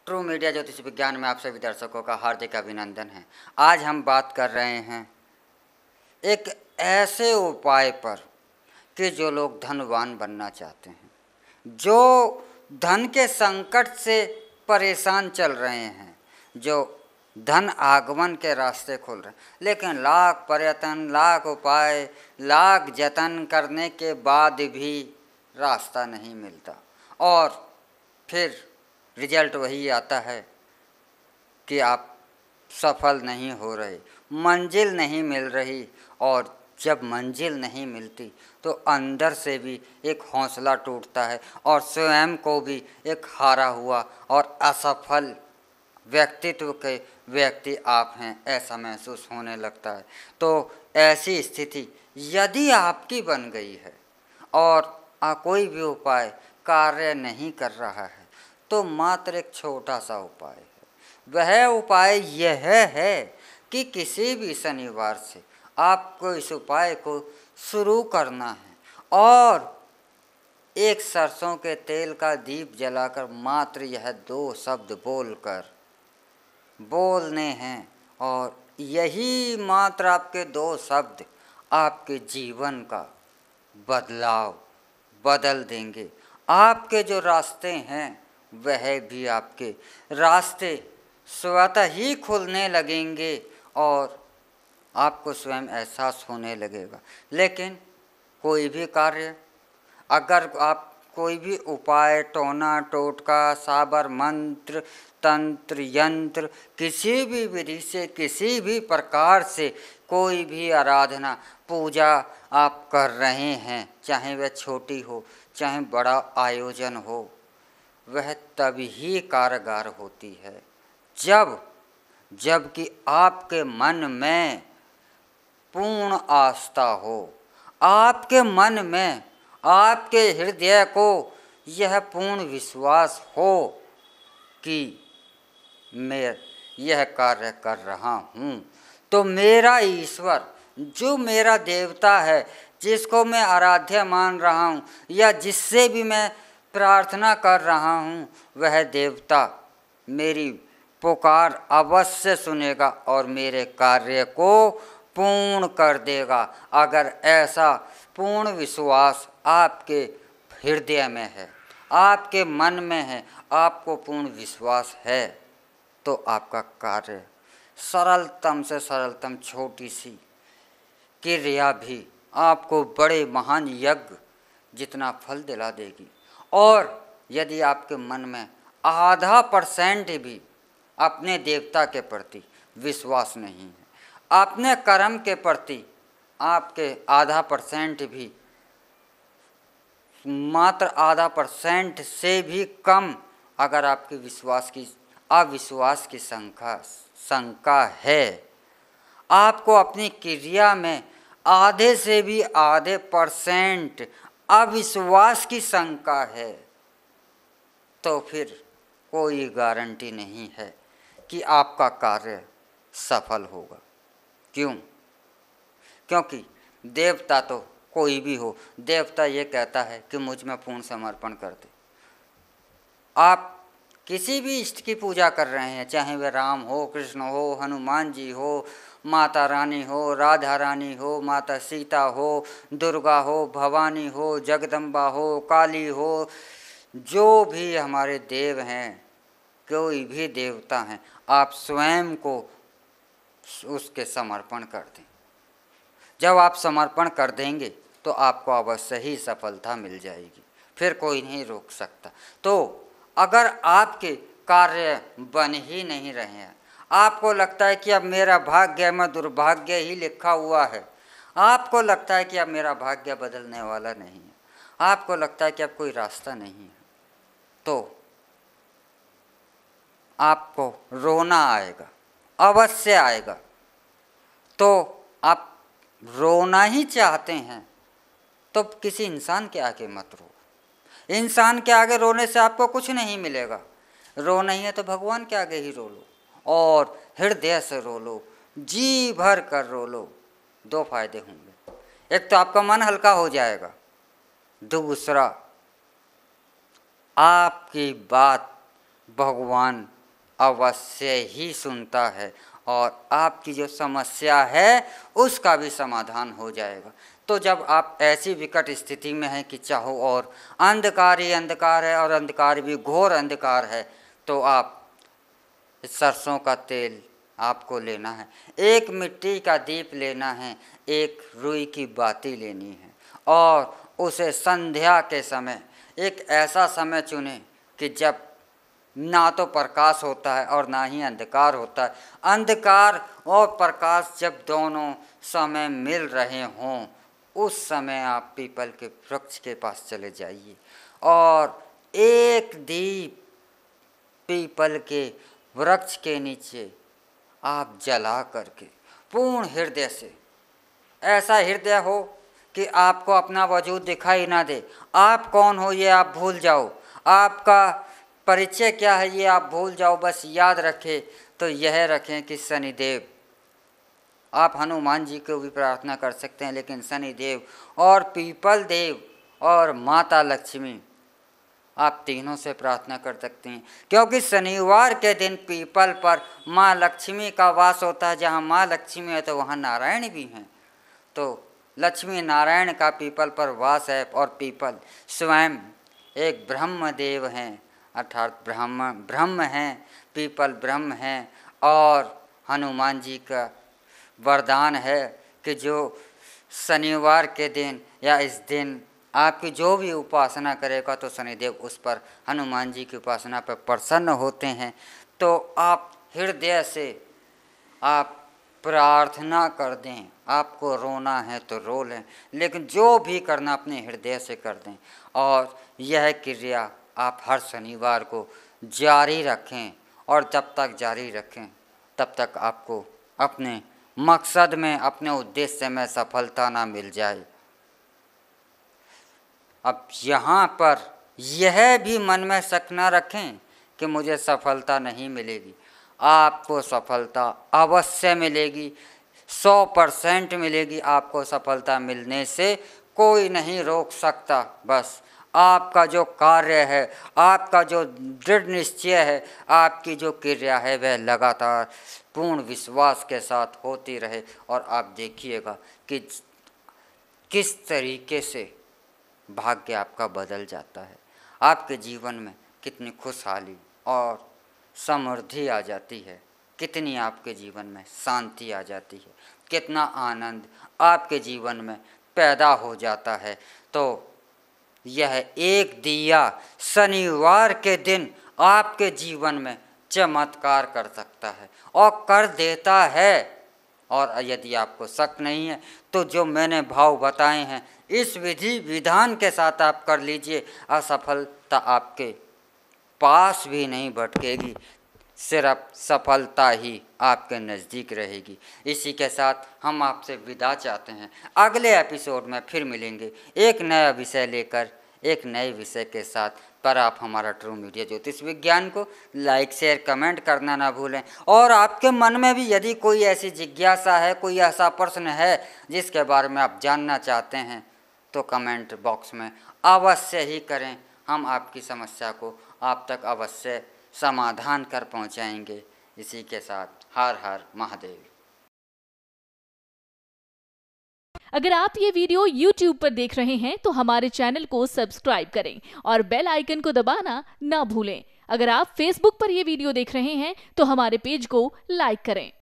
True media ज्योतिष विज्ञान में आप सभी दर्शकों का हार्दिक अभिनंदन है। आज हम बात कर रहे हैं एक ऐसे उपाय पर कि जो लोग धनवान बनना चाहते हैं, जो धन के संकट से परेशान चल रहे हैं, जो धन आगमन के रास्ते खोल रहे हैं, लेकिन लाख प्रयत्न, लाख उपाय, लाख जतन करने के बाद भी रास्ता नहीं मिलता और फिर रिजल्ट वही आता है कि आप सफल नहीं हो रहे, मंजिल नहीं मिल रही। और जब मंजिल नहीं मिलती तो अंदर से भी एक हौसला टूटता है और स्वयं को भी एक हारा हुआ और असफल व्यक्तित्व के व्यक्ति आप हैं ऐसा महसूस होने लगता है। तो ऐसी स्थिति यदि आपकी बन गई है और कोई भी उपाय कार्य नहीं कर रहा है तो मात्र एक छोटा सा उपाय है। वह उपाय यह है कि किसी भी शनिवार से आपको इस उपाय को शुरू करना है और एक सरसों के तेल का दीप जलाकर मात्र यह 2 शब्द बोलने हैं और यही मात्र आपके 2 शब्द आपके जीवन का बदलाव बदल देंगे। आपके जो रास्ते हैं वह भी आपके रास्ते स्वतः ही खुलने लगेंगे और आपको स्वयं एहसास होने लगेगा। लेकिन कोई भी कार्य, अगर आप कोई भी उपाय, टोना टोटका, साबर मंत्र, तंत्र, यंत्र, किसी भी विधि से, किसी भी प्रकार से कोई भी आराधना, पूजा आप कर रहे हैं, चाहे वह छोटी हो चाहे बड़ा आयोजन हो, वह तभी कारगर होती है जबकि आपके मन में पूर्ण आस्था हो, आपके मन में, आपके हृदय को यह पूर्ण विश्वास हो कि मैं यह कार्य कर रहा हूँ तो मेरा ईश्वर, जो मेरा देवता है, जिसको मैं आराध्य मान रहा हूँ या जिससे भी मैं प्रार्थना कर रहा हूँ, वह देवता मेरी पुकार अवश्य सुनेगा और मेरे कार्य को पूर्ण कर देगा। अगर ऐसा पूर्ण विश्वास आपके हृदय में है, आपके मन में है, आपको पूर्ण विश्वास है, तो आपका कार्य सरलतम से सरलतम छोटी सी क्रिया भी आपको बड़े महान यज्ञ जितना फल दिला देगी। और यदि आपके मन में 0.5% भी अपने देवता के प्रति विश्वास नहीं है, अपने कर्म के प्रति आपके 0.5% भी, मात्र 0.5% से भी कम अगर आपके अविश्वास की शंका है, आपको अपनी क्रिया में आधे से भी आधे % अविश्वास की शंका है, तो फिर कोई गारंटी नहीं है कि आपका कार्य सफल होगा। क्यों? क्योंकि देवता तो कोई भी हो, देवता ये कहता है कि मुझ में पूर्ण समर्पण कर दे। आप किसी भी इष्ट की पूजा कर रहे हैं, चाहे वह राम हो, कृष्ण हो, हनुमान जी हो, माता रानी हो, राधा रानी हो, माता सीता हो, दुर्गा हो, भवानी हो, जगदम्बा हो, काली हो, जो भी हमारे देव हैं, कोई भी देवता हैं, आप स्वयं को उसके समर्पण कर दें। जब आप समर्पण कर देंगे तो आपको अवश्य ही सफलता मिल जाएगी, फिर कोई नहीं रोक सकता। तो अगर आपके कार्य बन ही नहीं रहे हैं, आपको लगता है कि अब मेरा भाग्य में दुर्भाग्य ही लिखा हुआ है, आपको लगता है कि अब मेरा भाग्य बदलने वाला नहीं है, आपको लगता है कि अब कोई रास्ता नहीं है, तो आपको रोना आएगा, अवश्य आएगा। तो आप रोना ही चाहते हैं तो किसी इंसान के आगे मत रो। इंसान के आगे रोने से आपको कुछ नहीं मिलेगा। रो नहीं है तो भगवान के आगे ही रो लो और हृदय से रो लो, जी भर कर रो लो। 2 फायदे होंगे, एक तो आपका मन हल्का हो जाएगा, दूसरा आपकी बात भगवान अवश्य ही सुनता है और आपकी जो समस्या है उसका भी समाधान हो जाएगा। तो जब आप ऐसी विकट स्थिति में हैं कि चाहो और अंधकार ही अंधकार है और अंधकार भी घोर अंधकार है, तो आप सरसों का तेल आपको लेना है, एक मिट्टी का दीप लेना है, एक रुई की बाती लेनी है और उसे संध्या के समय एक ऐसा समय चुनें कि जब ना तो प्रकाश होता है और ना ही अंधकार होता है। अंधकार और प्रकाश जब दोनों समय मिल रहे हों, उस समय आप पीपल के वृक्ष के पास चले जाइए और एक दीप पीपल के वृक्ष के नीचे आप जला करके पूर्ण हृदय से, ऐसा हृदय हो कि आपको अपना वजूद दिखाई ना दे, आप कौन हो ये आप भूल जाओ, आपका परिचय क्या है ये आप भूल जाओ, बस याद रखें तो यह रखें कि शनिदेव, आप हनुमान जी को भी प्रार्थना कर सकते हैं, लेकिन शनिदेव और पीपल देव और माता लक्ष्मी, आप तीनों से प्रार्थना कर सकते हैं, क्योंकि शनिवार के दिन पीपल पर माँ लक्ष्मी का वास होता है। जहाँ माँ लक्ष्मी है तो वहाँ नारायण भी हैं, तो लक्ष्मी नारायण का पीपल पर वास है और पीपल स्वयं एक ब्रह्म देव हैं, अर्थात ब्रह्म हैं, पीपल ब्रह्म हैं। और हनुमान जी का वरदान है कि जो शनिवार के दिन या इस दिन आपकी जो भी उपासना करेगा तो शनिदेव उस पर, हनुमान जी की उपासना पर प्रसन्न होते हैं। तो आप हृदय से आप प्रार्थना कर दें, आपको रोना है तो रो लें, लेकिन जो भी करना अपने हृदय से कर दें और यह क्रिया आप हर शनिवार को जारी रखें और जब तक जारी रखें तब तक आपको अपने मकसद में, अपने उद्देश्य में सफलता ना मिल जाए। अब यहाँ पर यह भी मन में शक न रखें कि मुझे सफलता नहीं मिलेगी, आपको सफलता अवश्य मिलेगी, 100% मिलेगी। आपको सफलता मिलने से कोई नहीं रोक सकता। बस आपका जो कार्य है, आपका जो दृढ़ निश्चय है, आपकी जो क्रिया है वह लगातार पूर्ण विश्वास के साथ होती रहे और आप देखिएगा कि किस तरीके से भाग्य आपका बदल जाता है। आपके जीवन में कितनी खुशहाली और समृद्धि आ जाती है, कितनी आपके जीवन में शांति आ जाती है, कितना आनंद आपके जीवन में पैदा हो जाता है। तो यह एक दिया शनिवार के दिन आपके जीवन में चमत्कार कर सकता है और कर देता है। और यदि आपको शक नहीं है तो जो मैंने भाव बताए हैं इस विधि विधान के साथ आप कर लीजिए, असफलता आपके पास भी नहीं भटकेगी, सिर्फ सफलता ही आपके नज़दीक रहेगी। इसी के साथ हम आपसे विदा चाहते हैं। अगले एपिसोड में फिर मिलेंगे एक नया विषय लेकर, एक नए विषय के साथ। पर आप हमारा ट्रू मीडिया ज्योतिष विज्ञान को लाइक शेयर कमेंट करना ना भूलें। और आपके मन में भी यदि कोई ऐसी जिज्ञासा है, कोई ऐसा प्रश्न है जिसके बारे में आप जानना चाहते हैं तो कमेंट बॉक्स में अवश्य ही करें। हम आपकी समस्या को आप तक अवश्य समाधान कर पहुंचाएंगे। इसी के साथ हर हर महादेव। अगर आप ये वीडियो YouTube पर देख रहे हैं तो हमारे चैनल को सब्सक्राइब करें और बेल आइकन को दबाना ना भूलें। अगर आप Facebook पर ये वीडियो देख रहे हैं तो हमारे पेज को लाइक करें।